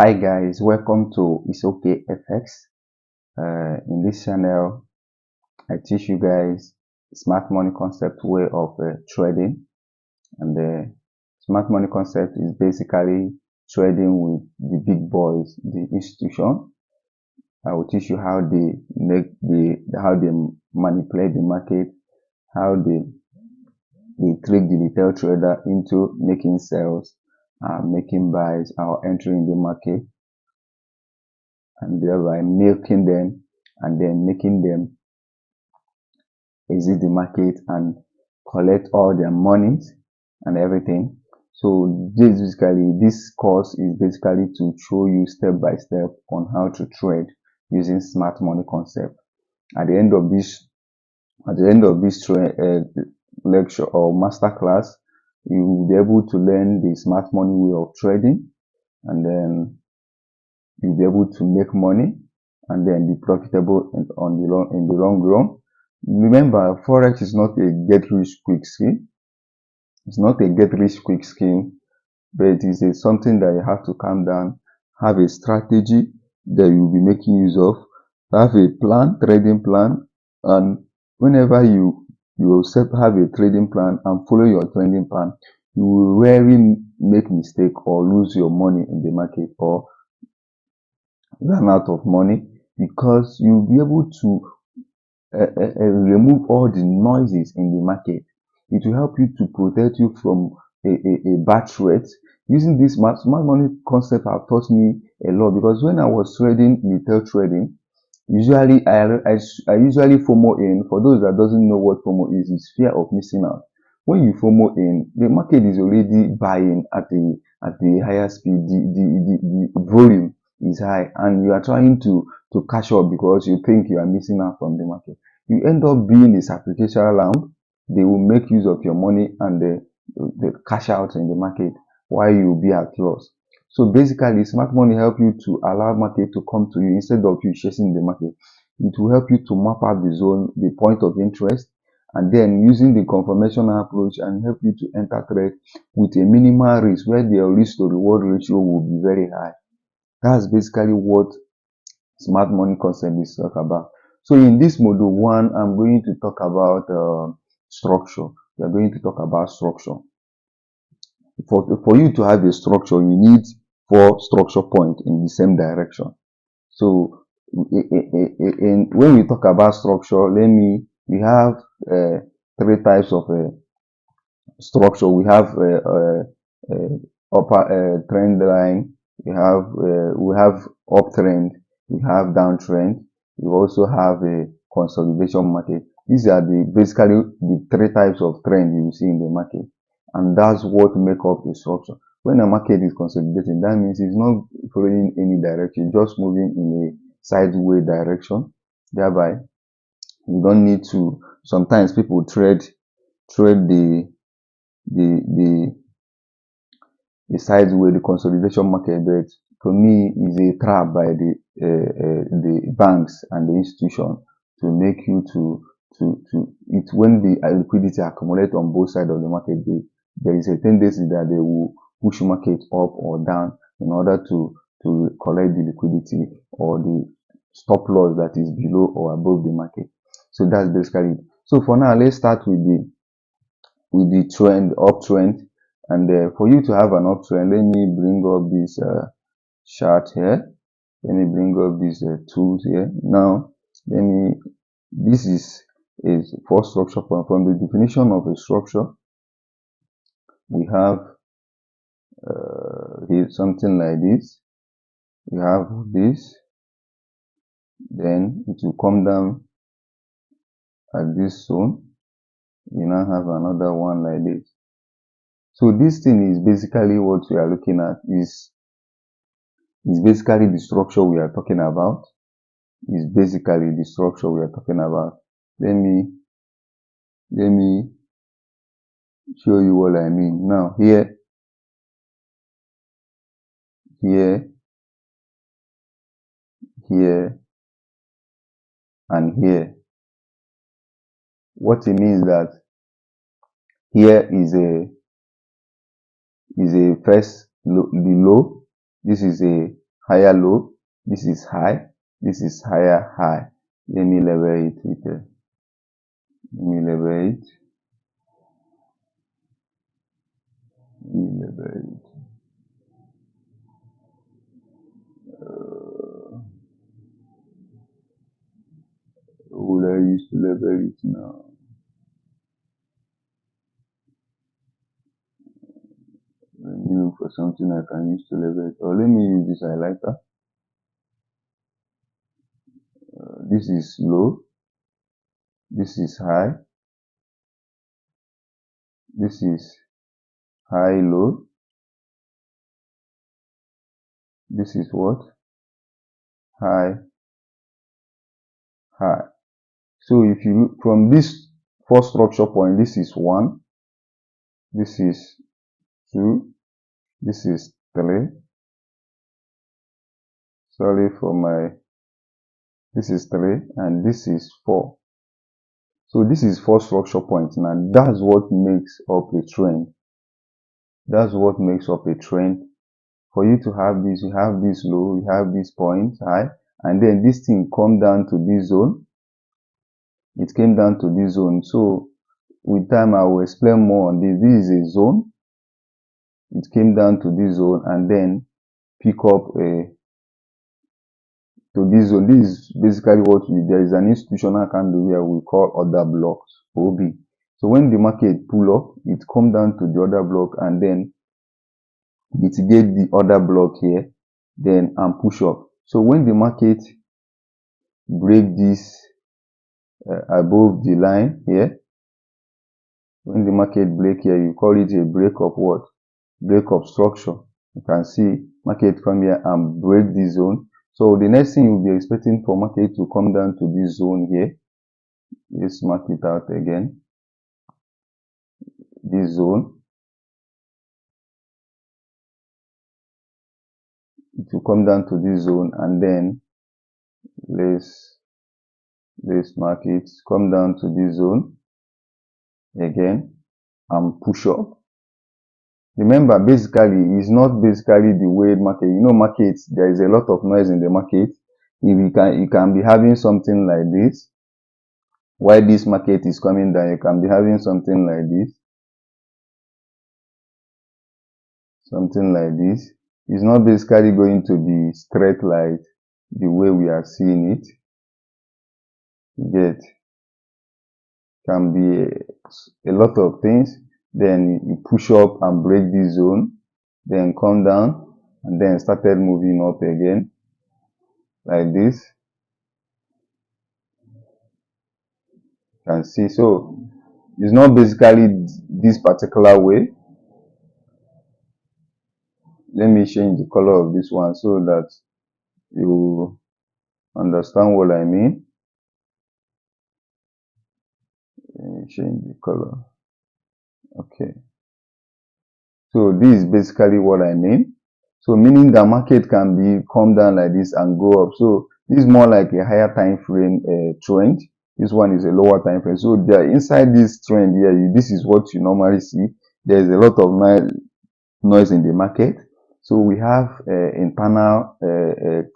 Hi guys, welcome to Isokay Forex. In this channel, I teach you guys smart money concept way of trading, and the smart money concept is basically trading with the big boys, the institution. I will teach you how they manipulate the market, how they trick the retail trader into making sales, making buys, or entering the market, and thereby milking them and then making them exit the market and collect all their monies and everything. So this course is basically to show you step by step on how to trade using smart money concept. At the end of this lecture or masterclass, you will be able to learn the smart money way of trading, and then you'll be able to make money and then be profitable in the long run. Remember, Forex is not a get rich quick scheme. It's not a get rich quick scheme, but it is something that you have to calm down, have a strategy that you'll be making use of, have a plan, trading plan, and whenever you have a trading plan and follow your trading plan, you will rarely make mistake or lose your money in the market or run out of money, because you'll be able to remove all the noises in the market. It will help you to protect you from a bad threat. Using this smart money concept have taught me a lot, because when I was trading retail trading, usually I usually FOMO in. For those that doesn't know what FOMO is, it's fear of missing out. When you FOMO in, the market is already buying at the higher speed. The volume is high, and you are trying to catch up because you think you are missing out from the market. You end up being a sacrificial lamb. They will make use of your money and they cash out in the market while you will be at loss. So basically, smart money help you to allow market to come to you instead of you chasing the market. It will help you to map out the zone, the point of interest, and then using the confirmation approach and help you to enter trade with a minimal risk, where the risk to reward ratio will be very high. That's basically what smart money concept is talk about. So in this module 1, I'm going to talk about structure. We are going to talk about structure. For you to have a structure, you need 4 structure points in the same direction. So when we talk about structure, we have 3 types of structure. We have upper trend line, we have uptrend, we have downtrend, we also have a consolidation market. These are basically the 3 types of trend you see in the market, and that's what make up the structure. When a market is consolidating, that means it's not following any direction, just moving in a sideways direction. Thereby, you don't need to. Sometimes people trade the sideways, the consolidation market, but to me is a trap by the banks and the institution to make you to it. When the liquidity accumulate on both sides of the market, there is a tendency that they will push market up or down in order to collect the liquidity or the stop loss that is below or above the market. So that's basically it. So for now, let's start with the trend, uptrend. And for you to have an uptrend, let me bring up this chart here. Let me bring up these tools here. Now, this is a 4 structure point. From the definition of a structure, we have here something like this. We have this, then it will come down at this zone. We now have another one like this. So this thing is basically what we are looking at, is basically the structure we are talking about. Is basically the structure we are talking about. Let me show you what I mean. Now here, and here. What it means that here is a first low, the low. This is a higher low, this is high, this is higher high. Let me level it with let me level it. Let me level it. Would I use to level it now? Let me look for something I can use to level it. Or let me use this highlighter. This is low, this is high, this is high low, this is what? High high. So if you look from this first structure point, this is 1, this is 2, this is 3. Sorry for my, this is 3 and this is 4. So this is 4 structure points. Now that's what makes up a trend. That's what makes up a trend. For you to have this, you have this low, you have this point high, and then this thing come down to this zone. It came down to this zone. So with time I will explain more on this. This is a zone. It came down to this zone and then pick up to this zone. This is basically what there is an institutional candle here we call order blocks, OB. So when the market pull up, it come down to the order block and then mitigate the order block here, then and push up. So when the market break this above the line here, when the market break here, you call it a break of what? Break of structure. You can see market come here and break this zone. So the next thing you'll be expecting for market to come down to this zone here. Let's mark it out again. This zone. It will come down to this zone and then let's mark it. Come down to this zone again and push up. Remember, basically, it's not basically the way market. You know, markets, there is a lot of noise in the market. If you can be having something like this. While this market is coming down, you can be having something like this. Something like this. It's not basically going to be straight like the way we are seeing it. Yet, can be a lot of things. Then you push up and break this zone, then come down and then started moving up again like this. You can see, so it's not basically this particular way. Let me change the color of this one so that you understand what I mean. Let me change the color. Okay. So this is basically what I mean. So meaning the market can be come down like this and go up. So this is more like a higher time frame trend. This one is a lower time frame. So there inside this trend here, this is what you normally see. There is a lot of noise in the market. So we have internal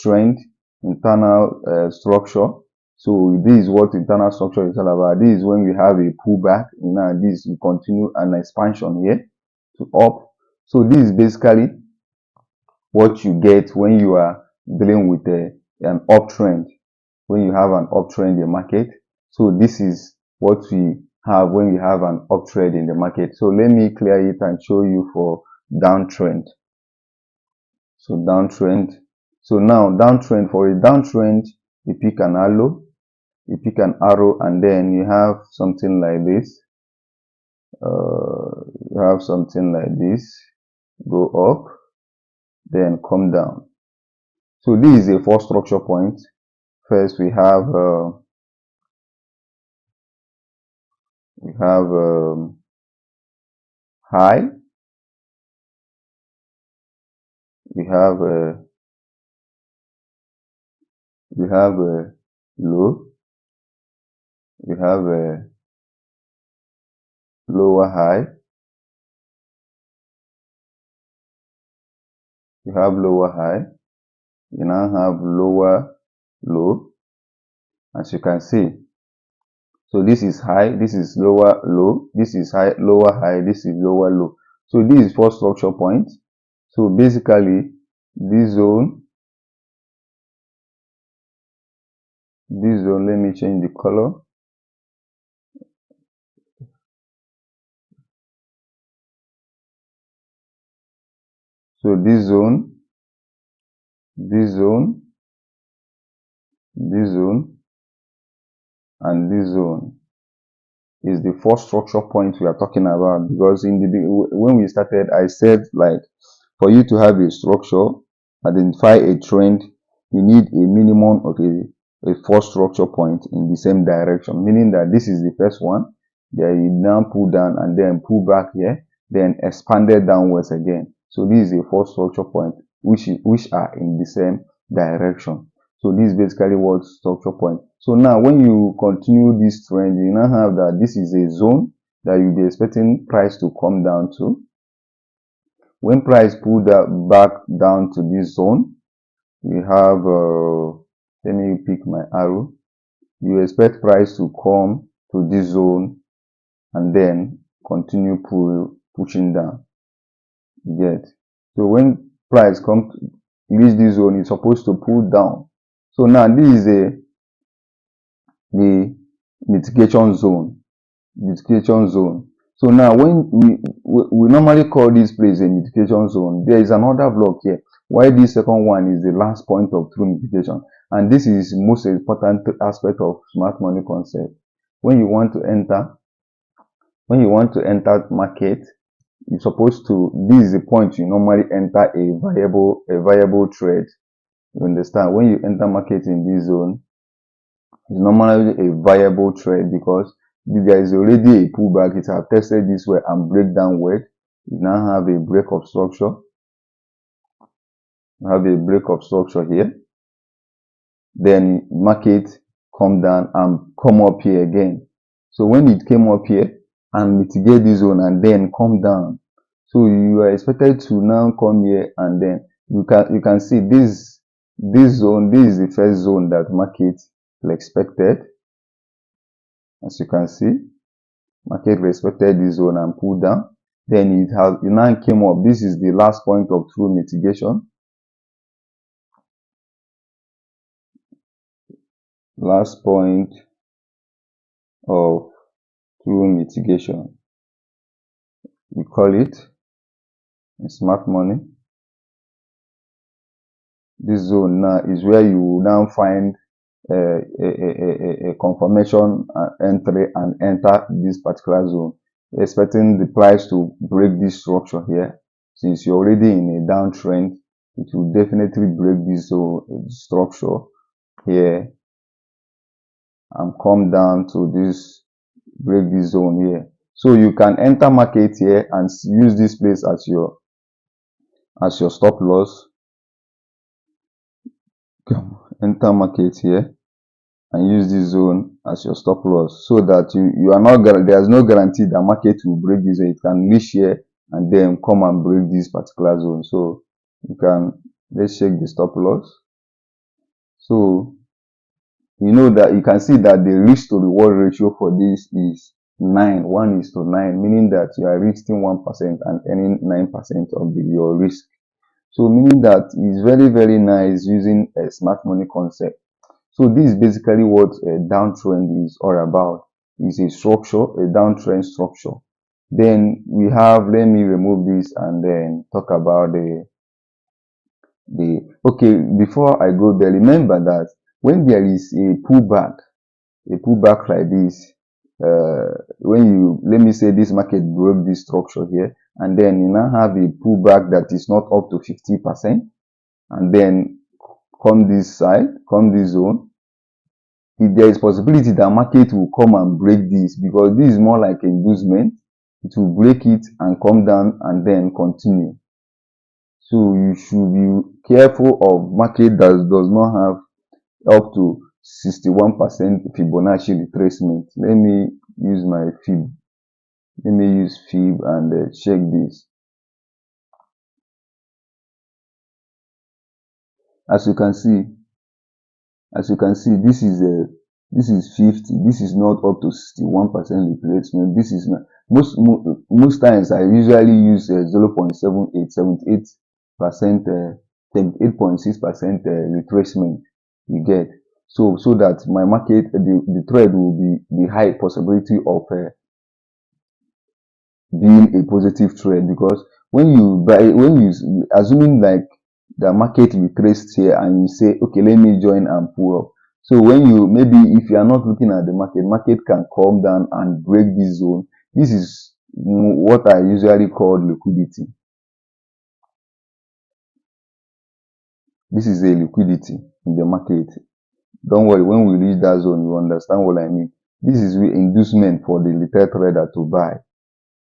trend, internal structure. So this is what internal structure is all about. This is when we have a pullback. Now this will continue an expansion here to up. So this is basically what you get when you are dealing with an uptrend, when you have an uptrend in the market. So this is what we have when we have an uptrend in the market. So let me clear it and show you for downtrend. So downtrend. So now downtrend, for a downtrend, you pick an arrow, and then you have something like this. You have something like this. Go up, then come down. So this is a 4 structure point. First we have high, we have low, we have lower high, we have lower high, you now have lower low, as you can see. So this is high, this is lower low, this is high, lower high, this is lower low. So this is first structure point. So basically this zone, let me change the color. So this zone, this zone, this zone, and this zone is the first structure point we are talking about, because in the when we started, I said, like, for you to have a structure, identify a trend, you need a minimum of a first structure point in the same direction, meaning that this is the first one, then you now pull down and then pull back here, then expanded downwards again. So this is a first structure point which are in the same direction. So this is basically what structure point. So now when you continue this trend, you now have that this is a zone that you'll be expecting price to come down to. When price pull that back down to this zone, we have, let me pick my arrow. You expect price to come to this zone and then continue pushing down. You get? So when price comes to reach this zone, it's supposed to pull down. So now this is the mitigation zone. Mitigation zone. So now when we normally call this place a mitigation zone, there is another block here. Why this second one is the last point of true mitigation. And this is most important aspect of smart money concept. When you want to enter market, you're supposed to, this is the point you normally enter a viable trade. You understand? When you enter market in this zone, it's normally a viable trade, because there is already a pullback. It have tested this way and break downward. You now have a break of structure. You have a break of structure here. Then market come down and come up here again. So when it came up here and mitigate this zone and then come down, so you are expected to now come here, and then you can see this zone. This is the first zone that market expected. As you can see, market respected this zone and pulled down. Then it now came up. This is the last point of true mitigation. Last point of true mitigation. We call it in smart money. This zone now is where you now find a confirmation entry and enter this particular zone, expecting the price to break this structure here. Since you're already in a downtrend, it will definitely break this structure here and come down to this, break this zone here. So you can enter market here and use this place as your stop loss. Enter market here and use this zone as your stop loss, so that you are not, there's no guarantee that market will break this zone. It can reach here and then come and break this particular zone. So you can, let's check the stop loss. So you know that you can see that the risk to reward ratio for this is 9, 1:9, meaning that you are risking 1% and earning 9% of your risk. So meaning that it's very, very nice using a smart money concept. So this is basically what a downtrend is all about. It's a structure, a downtrend structure. Then we have, let me remove this and then talk about okay, before I go there, remember that when there is a pullback like this, when you, let me say this market broke this structure here, and then you now have a pullback that is not up to 50%, and then come this side, come this zone, if there is possibility that market will come and break this, because this is more like a inducement, it will break it and come down and then continue. So you should be careful of market that does not have up to 61% Fibonacci retracement. Let me use my fib. Let me use fib and check this. as you can see, this is 50. This is not up to 61% replacement. This is not, most times I usually use 0.78, 78%, 78.6% retracement. You get, so that my market, the trade will be the high possibility of being a positive trade, because when you buy, when you assuming like the market retraced here and you say, okay, let me join and pull up. So when you, maybe if you are not looking at the market can come down and break this zone. This is what I usually call liquidity. This is a liquidity in the market. Don't worry, when we reach that zone, you understand what I mean. This is the inducement for the retail trader to buy.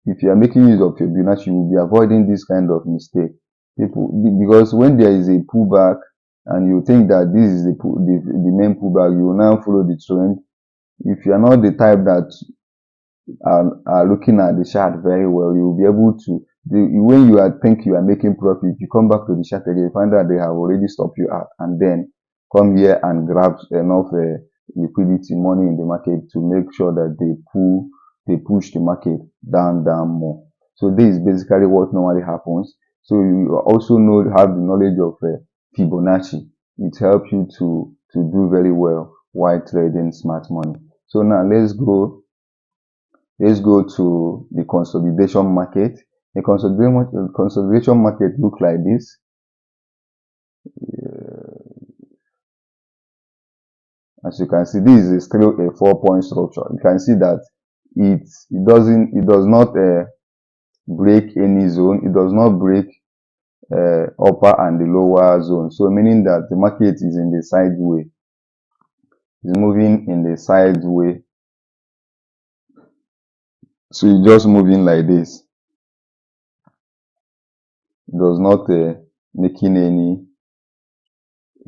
If you are making use of Fibonacci, you will be avoiding this kind of mistake. Because when there is a pullback and you think that this is the main pullback, you will now follow the trend. If you are not the type that are looking at the chart very well, you will be able to, when you think you are making profit, you come back to the chart again, you find that they have already stopped you out, and then come here and grab enough liquidity, money in the market to make sure that they push the market down more. So this is basically what normally happens. So you also have the knowledge of Fibonacci. It helps you to do very well while trading smart money. So now let's go to the consolidation market. The consolidation market look like this. As you can see, this is still a 4-point structure. You can see that it does not break any zone. It does not break upper and the lower zone. So meaning that the market is in the sideway. It's moving in the sideway. So it's just moving like this. It does not making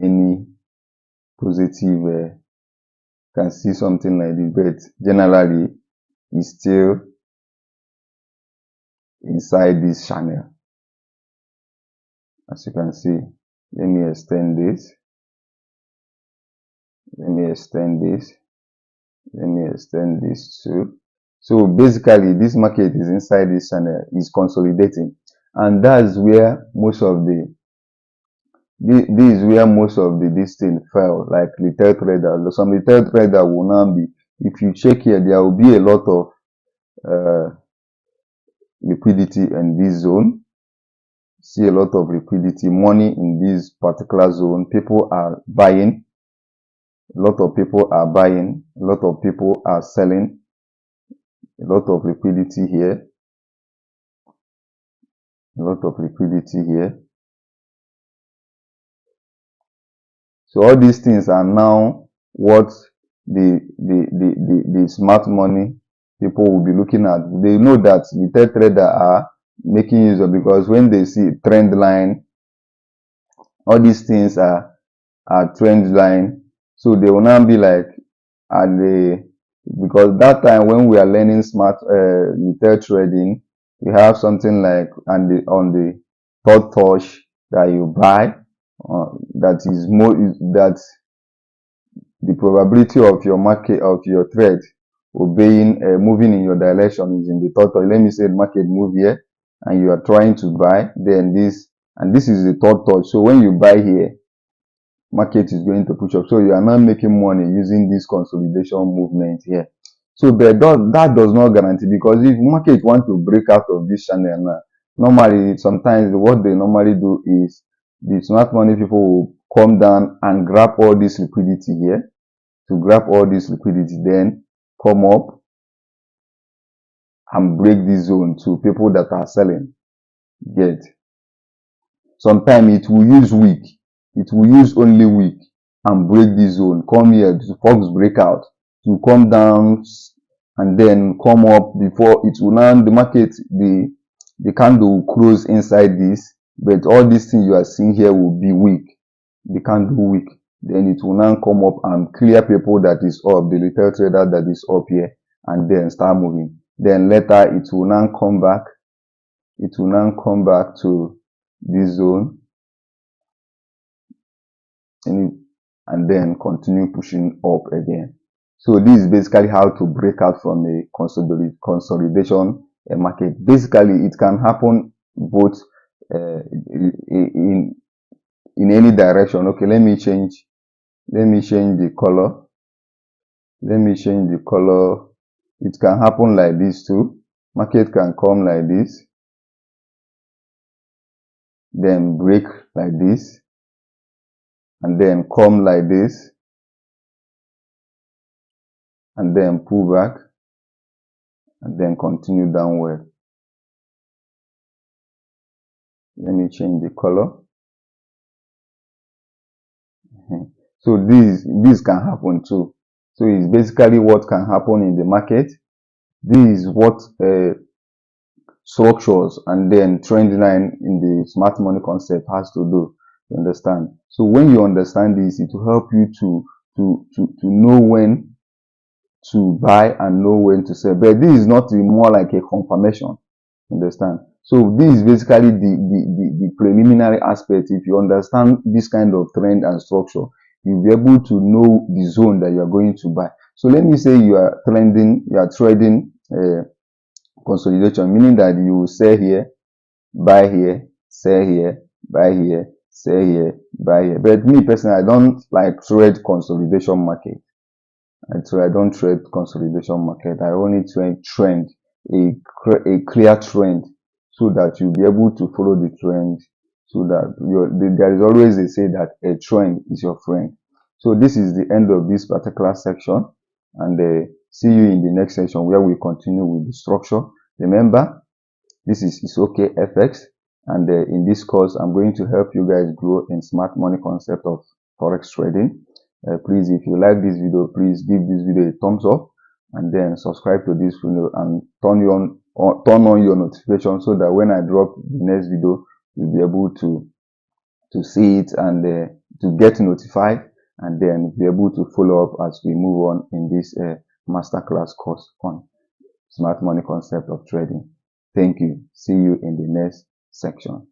any positive. Can see something like this, but generally it's still inside this channel. As you can see, let me extend this. Let me extend this. Let me extend this too. So basically, this market is inside this channel, is consolidating, and that's where most of this is where most of this thing fell. Like retail trader, some retail trader will now be. If you check here, there will be a lot of liquidity in this zone. See a lot of liquidity, money in this particular zone. People are buying. A lot of people are buying. A lot of people are selling. A lot of liquidity here. A lot of liquidity here. So all these things are now what the smart money people will be looking at. They know that retail traders are making use of, because when they see trend line, all these things are trend line. So they will now be like, because that time when we are learning smart retail trading, we have something like on the third touch that you buy, that is more, that the probability of your market, of your trade obeying, moving in your direction is in the third touch. Let me say the market move here and you are trying to buy, then this, and this is the third touch. So when you buy here, market is going to push up. So you are not making money using this consolidation movement here. So but that does not guarantee, because if market want to break out of this channel now, normally sometimes what they normally do is the smart money people will come down and grab all this liquidity here, to grab all this liquidity, then come up and break this zone to people that are selling. Get, sometimes it will use weak, it will use only weak and break this zone, come here to Fox breakout, to come down and then come up before it will now, the market, the candle will close inside this, but all these things you are seeing here will be weak, the candle weak, then it will now come up and clear people that is up, the retail trader that is up here, and then start moving. Then later it will now come back, it will now come back to this zone, and then continue pushing up again. So this is basically how to break out from a consolidation market. Basically, it can happen both in any direction. Okay, let me change the color. Let me change the color. It can happen like this too. Market can come like this, then break like this, and then come like this, and then pull back, and then continue downward. Let me change the color. So this can happen too. So it's basically what can happen in the market. This is what structures and then trend line in the smart money concept has to do. You understand? So when you understand this, it will help you to know when to buy and know when to sell. But this is not more like a confirmation. Understand? So this is basically the preliminary aspect. If you understand this kind of trend and structure, you'll be able to know the zone that you are going to buy. So let me say you are trading consolidation, meaning that you sell here, buy here, sell here, buy here, sell here, buy here. But me personally, I don't like trade consolidation market. I don't trade consolidation market. I only trade trend, a clear trend, so that you'll be able to follow the trend, so that there is always a say that a trend is your friend. So this is the end of this particular section, and see you in the next section where we continue with the structure. Remember, this is Isokay FX, and in this course, I'm going to help you guys grow in smart money concept of forex trading. Please, if you like this video, please give this video a thumbs up, and then subscribe to this video and turn on your notification, so that when I drop the next video, you'll be able to see it and to get notified, and then be able to follow up as we move on in this masterclass course on smart money concept of trading. Thank you. See you in the next section.